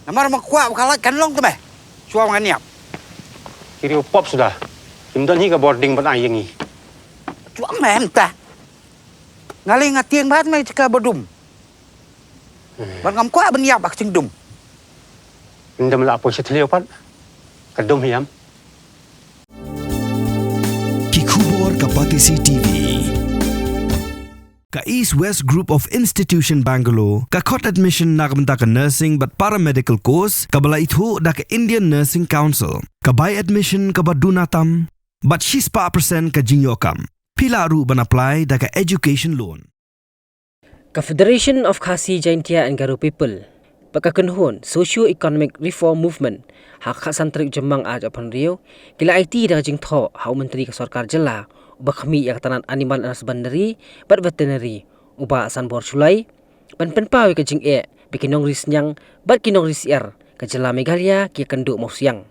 Namar makwa kalat kan long tu meh. Suam kan niap. Kiri pop sudah. Himdan hi ka boarding ban ai yangi. Suam meh ta. Ngali ngatieng bat mai cika bodum. Ban ngam kwa ban niap ak cing dum. Himdan la po setleo pat. Kadum hiam. Kikubor Kapatisi TV. Ka East West Group of Institution Bangalore, ka khot admission nagamta ka nursing but paramedical course, ka bala ithu da ka Indian Nursing Council, ka buy admission ka badunatam, but 6% ka jinyokam. Pila ru ban apply da ka education loan. Ka Federation of Khasi Jaintia and Garo People, pagkakunhon socio-economic reform movement, hak santrik jemang aj apan rio, kila IT da jing tho hau menteri ka sarkar jela, uba kami yak tanan animal and husbandry, but veterinary, uba asan bor sulai, pan pawi ka jing bikinong risnyang, bat kinong risiar, ka jela Meghalaya kia kendu mau siang.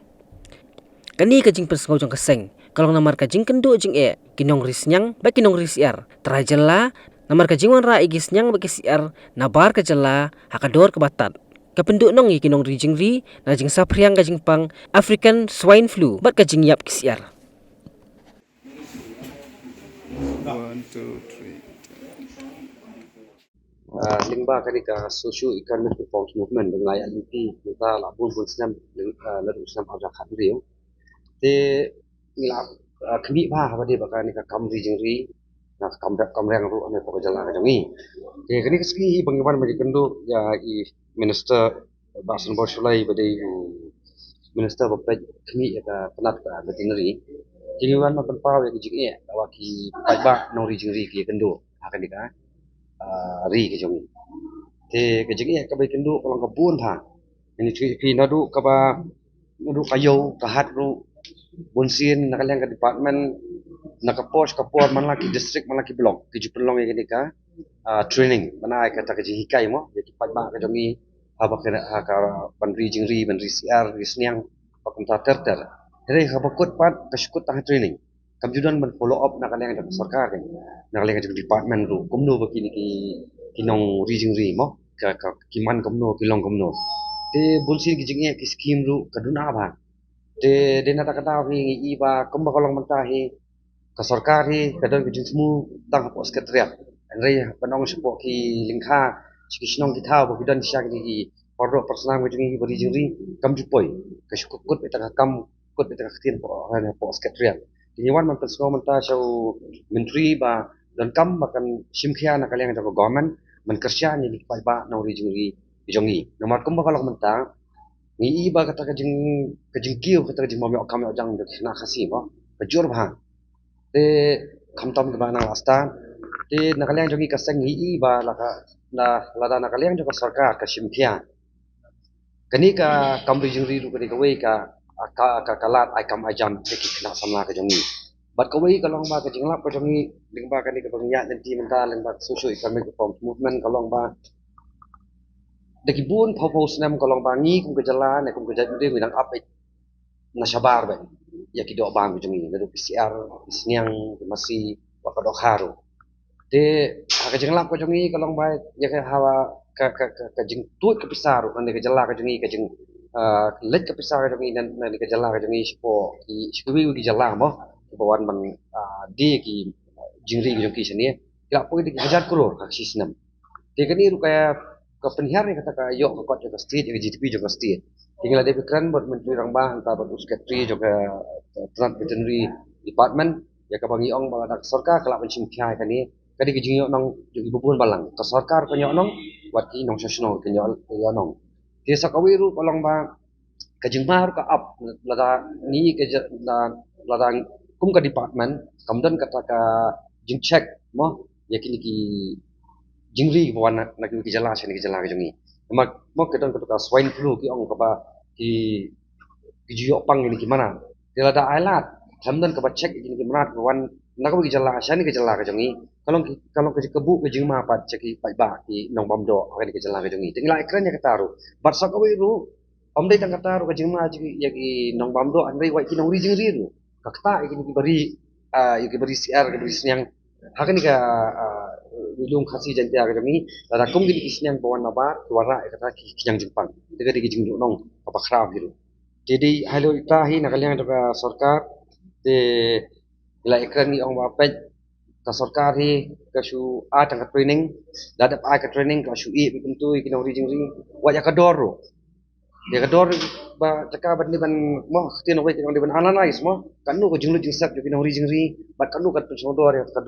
Kani ka jing persengau jong keseng, kalau namar ka jing kendu jing kinong risnyang, bat kinong risiar, terai jela, namar ka jing wanra igis nyang bagi siar, nabar ka jela, hakador ke batat. Kapenduk nong kinong ri jing ri, na jing sapriang ka jing pang African swine flu, bat ka jing yap kisiar. 1, 2, 3. Limba kanika socio-economic reform movement dengan LNP kita labun senam lalu senam awak hadriu. Te ngila kami bah pada bakal nika kamri jengri nak kamreng ru ane pokok jalan kajongi. Te kini keski banggawan bagi kendu ya i minister Basan Borsulai pada minister bapak kami ya penat veterinary. Kini wan makan pau ya jing awaki baik nori jengri ki kendu akan nika ri ke jongi te ke jingi ka bai kendu kolong kebun tha ini ki nadu ka ba nadu kayo ka hat ru bonsin nakaleng ka department nakapos ka por man laki district man laki blok ki jupelong ya ni ka training mana ka ta ka ji hikai mo ya ki ba ka jongi haba ka bandri jingri bandri siar risniang pakumta terter hele ka bakut pat ka skut ta training kamjudan men follow up nakaleng ka sarkar kan nakaleng ka department ru kumno bakini ki kinong region ri mo ka kiman kumno kilong kumno te bunsin ki jinge ki scheme ru kaduna ba te dena ta kata ki iba kumba kolong mentahi ka sarkar hi kadon ki jinsmu tang po sekretariat anrei panong sepo ki lingkha sikisnong ki thau bo kidan syak ki pordo personal ki jinge ki region ri kam jupoi ka shukut eta kam kut eta khtin po hana po sekretariat Iniwan man pesgo man ta so menteri ba dan kam makan simkhia na kaleng jago government man kerja ni lipat ba na region ri jongi nomor kum ba kalau menta ni iba kata ka jing kiu kata jing mami okam ojang de na khasi ba kajur ba te khamtam ba na asta te na kaleng jongi ka sang ni iba la ka na lada na kaleng jago sarkar ka simkhia kani ka kam region ri ru ka wei ka kalat ai kam ajam ke kena samla ke jongi bat ko wi kalong ba ke jinglap ke jongi lingba kan ke bangya dan ti menta lingba socio economic reform movement kalong ba de kibun pho snam kalong ba ngi kum ke jala ne kum ke jat de midang up na sabar ba ya ki do bang ke jongi ne PCR isniang masih wa ka do kharu de ke jinglap ke jongi kalong ba ya ke hawa ka jing tut ke pisaru kan ke jala ke jongi ke jing lek ke pisah ke dan ke jala ke jongi sipo ki sikui ki jala mo bawan man di ki jingri ki jongi sini kila po ki hajar kro ka sistem te kani ru kaya ka penihar ni kata ka yo ka kot ka state ki GDP jo ka state tinggal ada pikiran buat menteri rang ba anta buat sekretari jo ka trans veterinary department ya ka bangi ong ba dak sarkar kala pensim khai kani kadi ki jingyo nong jogi bubun balang ka sarkar ka nong wat ki nong sasno ki nong dia sakawiru kolong ba kajing mar ka up lada ni ke lada kum ka department kamdan kata ka jing check mo yakini ki jingri bawan nak ki jala sini ki jala ka jongi mak mo ke don ka swine flu ki ong ka ba ki jiyo pang ni ki mana dia lada alat kamdan ka ba check ini ki mana bawan nak ki jala sini ki jala ka jongi kalau ke kebu ke jing ma pat ceki pai ba ki nong bam do ka ki jala ka jongi tingla ekran ya kataru bat sakawiru om dai tang kataru ka jing ma ji ya ki nong bam do andai wai ki nong ri jing ri ru ka kata ki bari ki bari CR ki bari siang hakani ka Wilung khasi jantia ka jami da kum gini isnyang bawan nabar wara kata kijang Jepang tega digi jingdu nong apa khrab gitu jadi halo ita hi nakaliang da sarkar te la ekran ni ong wapet ka sarkar hi ka shu a tang training dadap a ka training ka shu e bikum tu ikinong rijing ring wa ya ka doro ya ka dor ba taka ban ni ban mo tin oi kinong ban analyze mo kanu ko jinglu jing sak kinong rijing ring bat kanu ka tu dor ya ka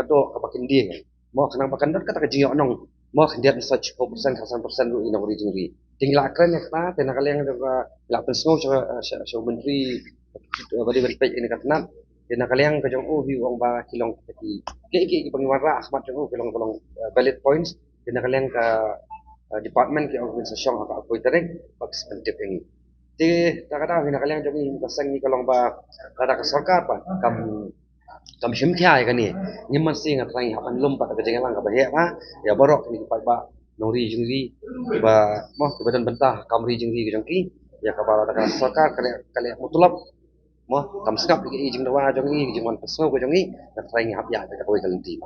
dor ka bakin ding mo kanang bakan dor kata ka jing onong mo khandiat such 4% khasan persen ru inong rijing ring tinggal akran ya kata te nakaliang da la pensno sa menteri badi berpej ini katna Kena kalian kajong view ang ba kilong kati ki pangwara Ahmad jong kilong valid points kena kalian ka department ki organisasyon ka apoy tereng participant ini ti takada kena kalian jong ni kasang ni kalong ba kada ka sarkar pa kam shimkhya ka ni nyimman sing atrai hapan lum pa ka jengalang ka bahya pa ya borok ni pa ba nori jingri ba mo kebadan bentah kamri jingri jong ki ya ka ba ka sarkar kalian mutulab mo kam skap gi jing dawa jong i jing wan pasno ko jong i ka trai ngap ya ka koi kalanti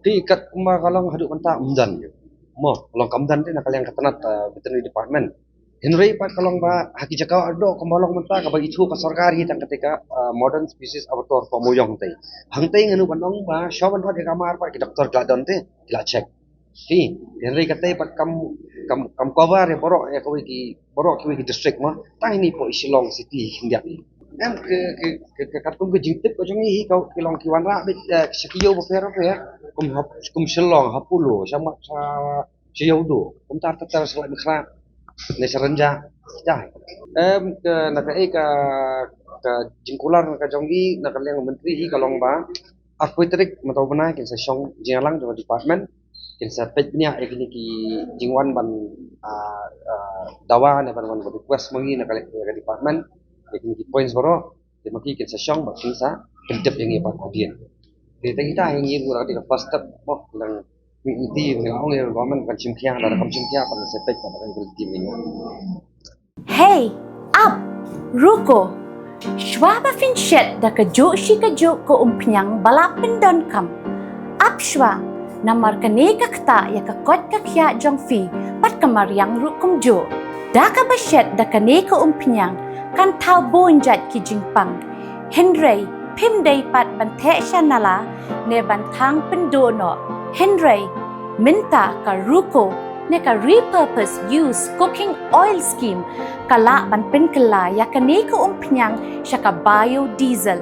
ti kat kuma kalong hadu manta umdan mo kalong kamdan te na kaliang katanat veterinary department Henry pat kalong ba haki jakau ado kumalong manta ka bagi chu ka sarkar hi tang ketika modern species abator pamoyong te hangtai nganu banong ba shoban hot ka mar pa ki doktor gladon te kila check ti Henry kate pat kam cover ya borok ya koi ki district mo tai ni po Shillong city hindia em ke katung ke jingtip ko jongi kau kilong kiwan ra bit sekiyo bo fer ya kum Shillong hapulo sama sa siyo do kum tar tar selai khra ne sarenja dah ke naka ka jingkular ka jongi naka leng menteri hi kalong ba aku trik matau bana kin sa song jingalang do department kin sa pet nya ekini ki jingwan ban dawa ne ban request mangi naka department lekin ki points baro de maki kin sa shong ba kin sa pentep yang ipa adien de ta kita yang ir gura de first step mo lang iti ngong ir government kan chimkhiang la kam chimkhia pa se pek pa kan tim ni Hey, up, ruko. Shwa ba fin shet da ka jo shi ka jo ko umpnyang balapin don kam. Up shwa, namar ka ne ka kta ya ka kot ka kya jong fi pat kamaryang rukum jo. Da ka ba shet da ka ne ka umpnyang kan tau bonjat ki jingpang Henry pim day pat bante nala ne bantang pendono Henry minta ka ruko ne ka repurpose use cooking oil scheme kala ban pen kala ya ka ne ko umpnyang sya ka biodiesel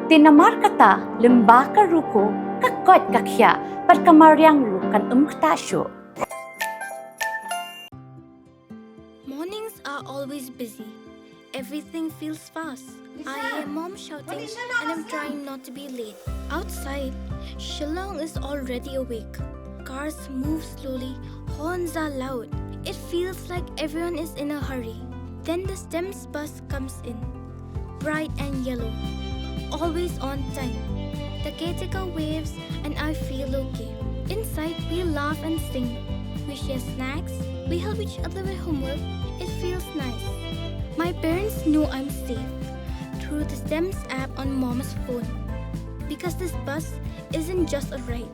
tinamar kata limba ka ruko ka kot ka kya pat kamaryang rukan ktasyo. Mornings are always busy. Everything feels fast. I hear mom shouting and I'm trying not to be late. Outside, Shillong is already awake. Cars move slowly, horns are loud. It feels like everyone is in a hurry. Then the STEMS bus comes in, bright and yellow, always on time. The caretaker waves and I feel okay. Inside, we laugh and sing. We share snacks, we help each other with homework. It feels nice. My parents know I'm safe through the STEMS app on mom's phone. Because this bus isn't just a ride.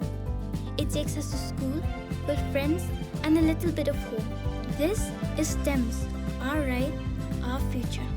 It takes us to school with friends and a little bit of hope. This is STEMS, our ride, our future.